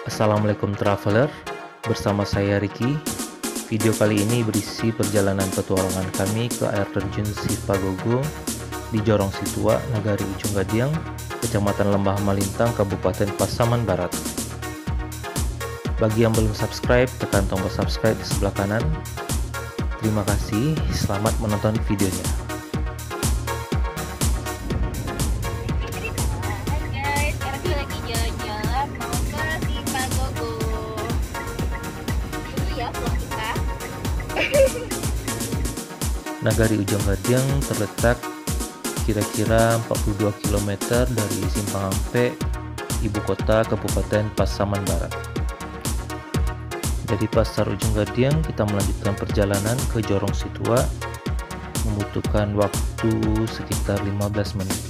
Assalamualaikum traveler, bersama saya Ricky. Video kali ini berisi perjalanan petualangan kami ke air terjun Sipagogo di Jorong Situa, Nagari Ujung Gading, Kecamatan Lembah Malintang, Kabupaten Pasaman Barat. Bagi yang belum subscribe, tekan tombol subscribe di sebelah kanan. Terima kasih, selamat menonton videonya. Nagari Ujung Gading terletak kira-kira 42 km dari Simpang Ampe, ibu kota Kabupaten Pasaman Barat. Dari Pasar Ujung Gading kita melanjutkan perjalanan ke Jorong Situa, membutuhkan waktu sekitar 15 menit.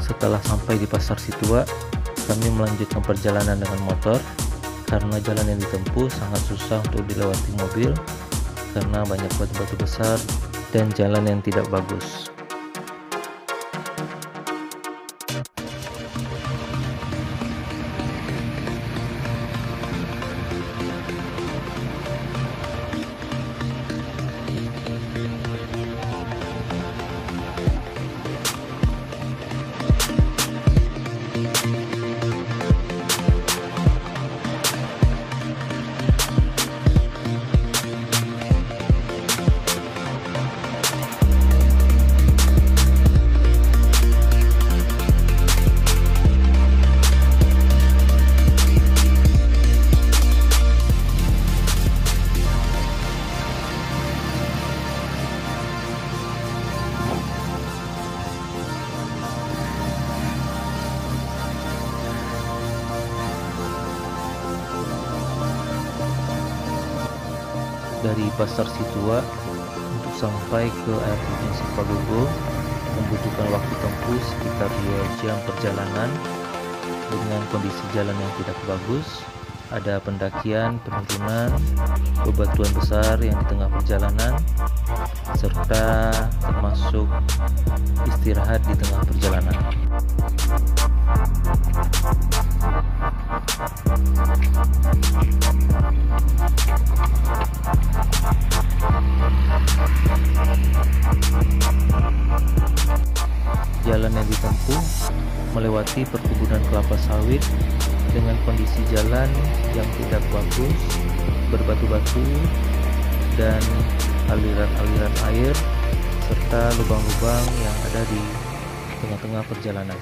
Setelah sampai di Pasar Situa, kami melanjutkan perjalanan dengan motor karena jalan yang ditempuh sangat susah untuk dilewati mobil karena banyak batu-batu besar dan jalan yang tidak bagus. Dari Pasar Situa untuk sampai ke air terjun Sipagogo membutuhkan waktu tempuh sekitar 2 jam perjalanan dengan kondisi jalan yang tidak bagus, ada pendakian, penurunan, bebatuan besar yang di tengah perjalanan, serta termasuk istirahat di tengah perjalanan. Jalan yang ditempuh melewati perkebunan kelapa sawit dengan kondisi jalan yang tidak bagus, berbatu-batu dan aliran-aliran air serta lubang-lubang yang ada di tengah-tengah perjalanan.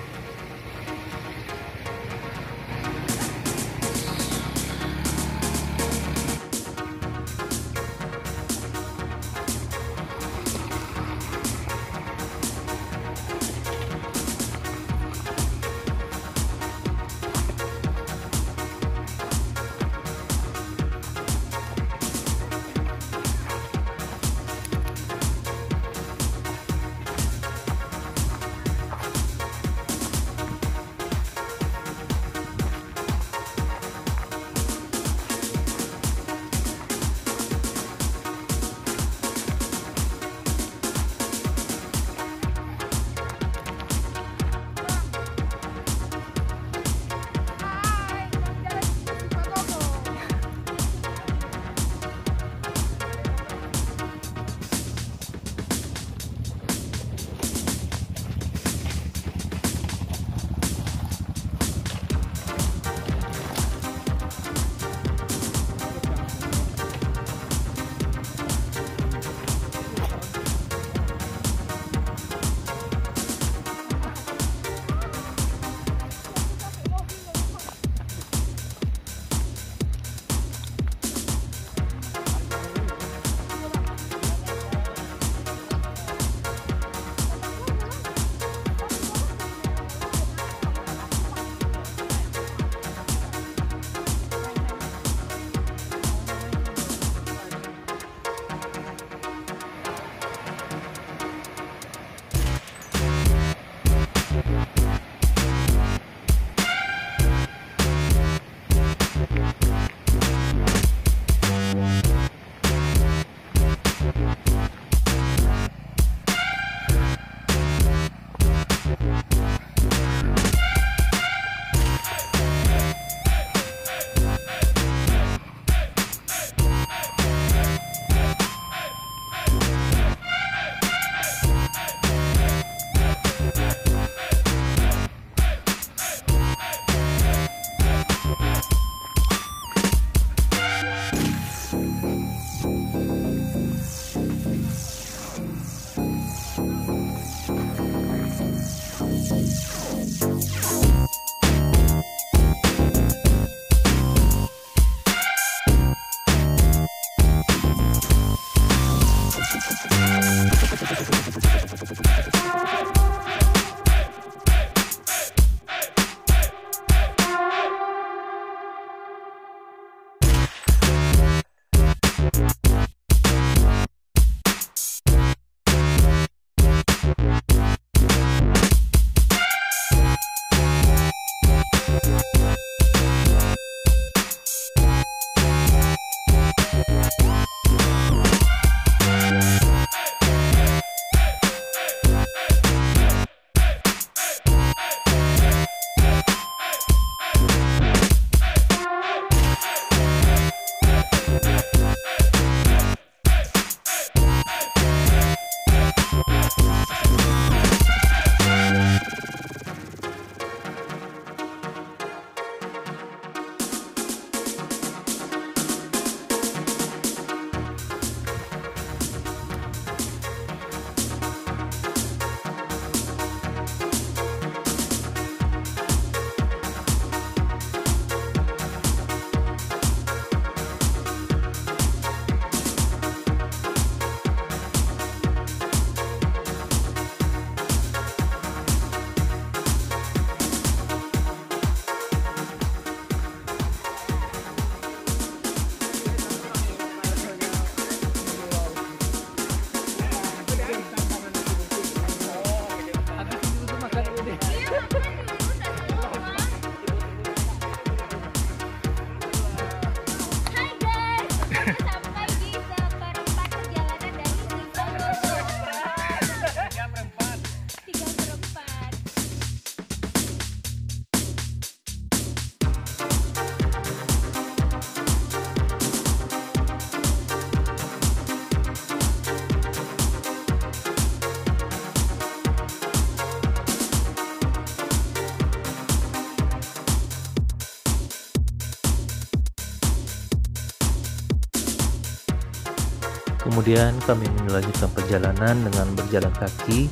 Kemudian kami melanjutkan perjalanan dengan berjalan kaki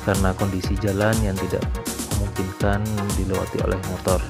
karena kondisi jalan yang tidak memungkinkan dilewati oleh motor.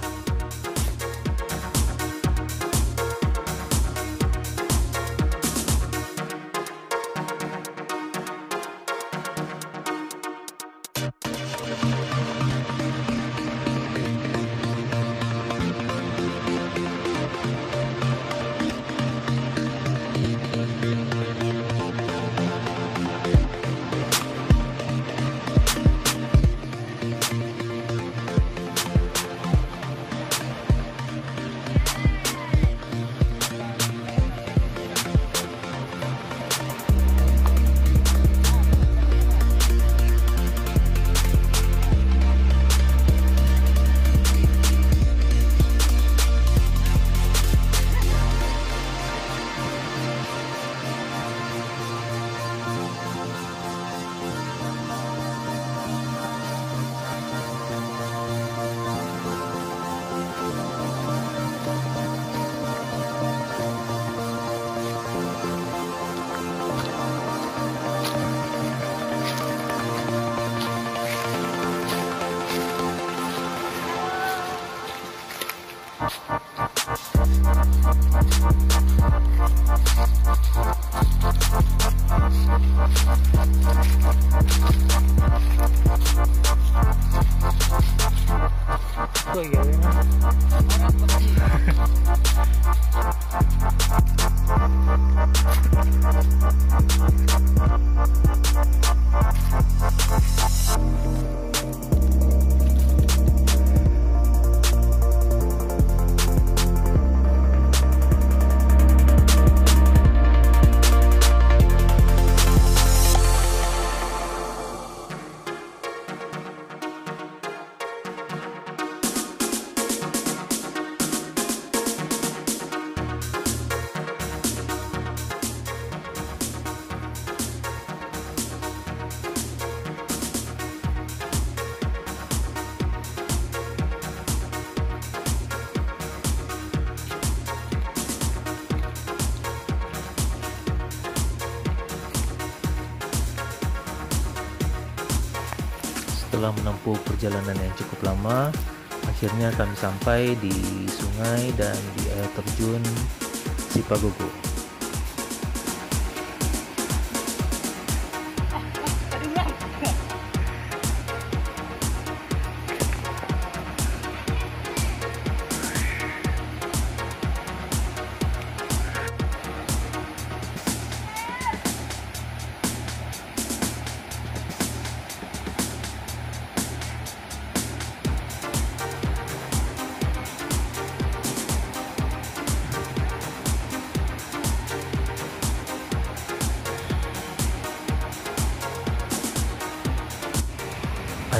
Setelah menempuh perjalanan yang cukup lama, akhirnya kami sampai di sungai dan di air terjun Sipagogo.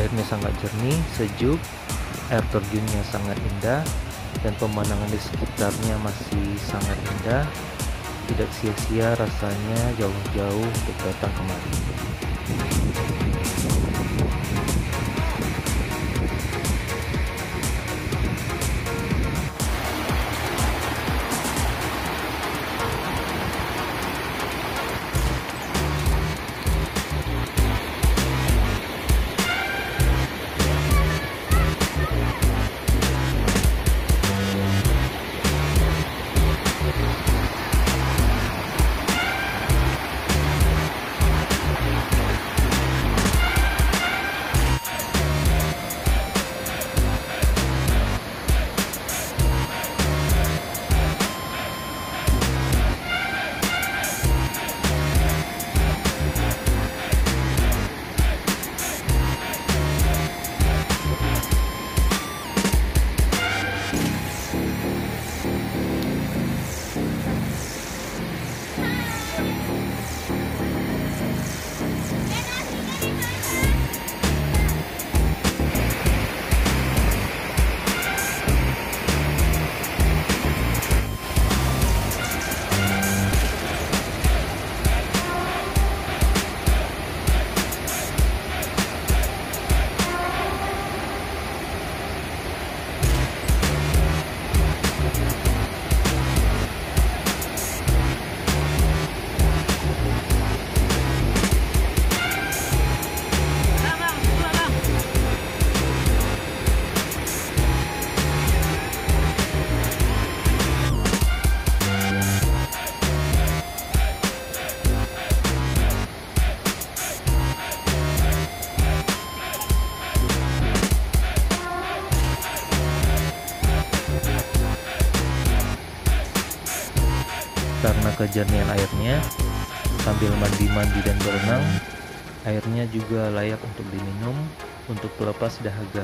Airnya sangat jernih, sejuk, air terjunnya sangat indah, dan pemandangan di sekitarnya masih sangat indah. Tidak sia-sia rasanya jauh-jauh untuk datang kemari. Karena kejernihan airnya, sambil mandi-mandi dan berenang, airnya juga layak untuk diminum untuk pelepas dahaga.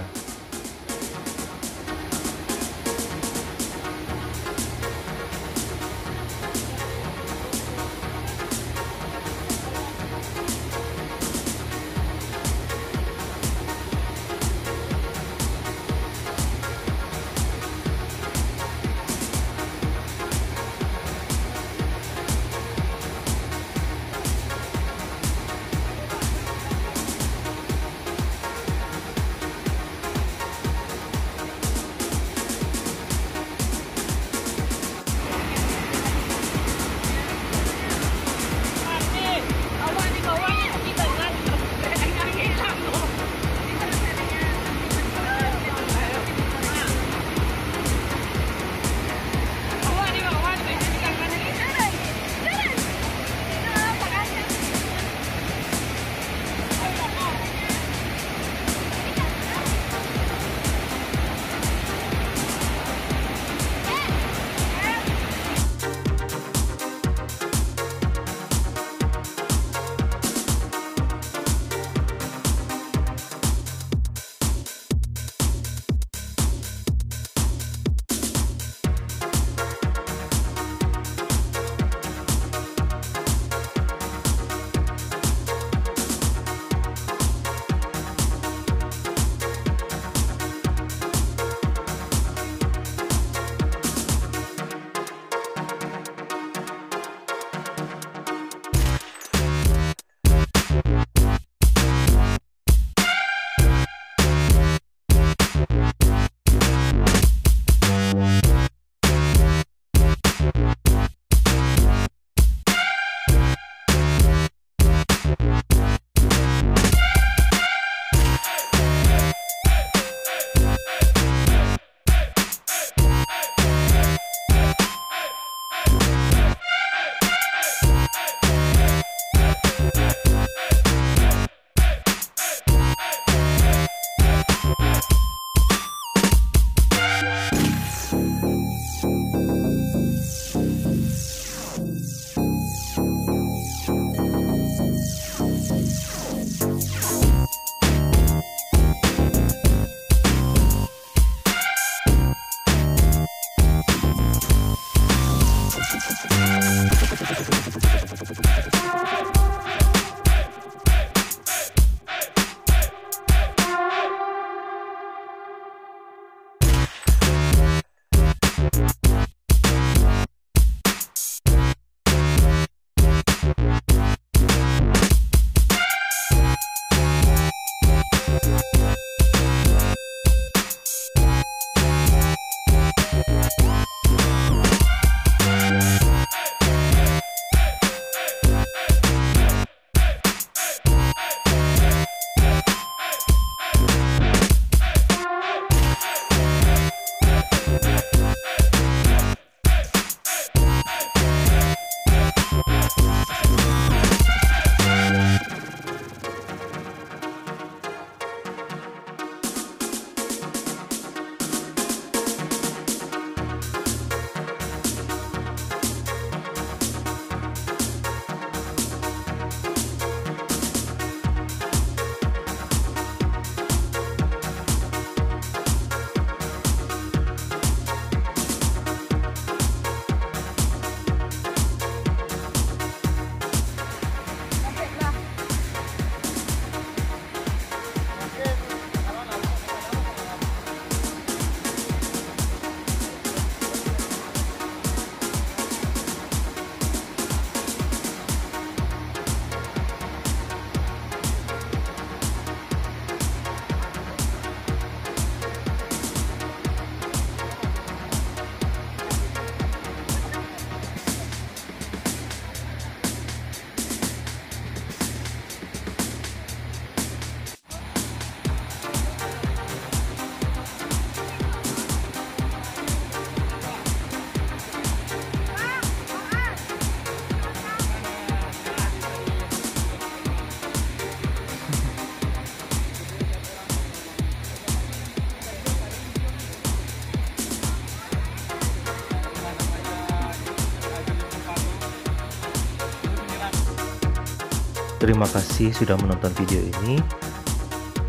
Terima kasih sudah menonton video ini.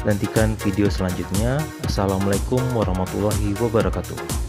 Nantikan video selanjutnya. Assalamualaikum warahmatullahi wabarakatuh.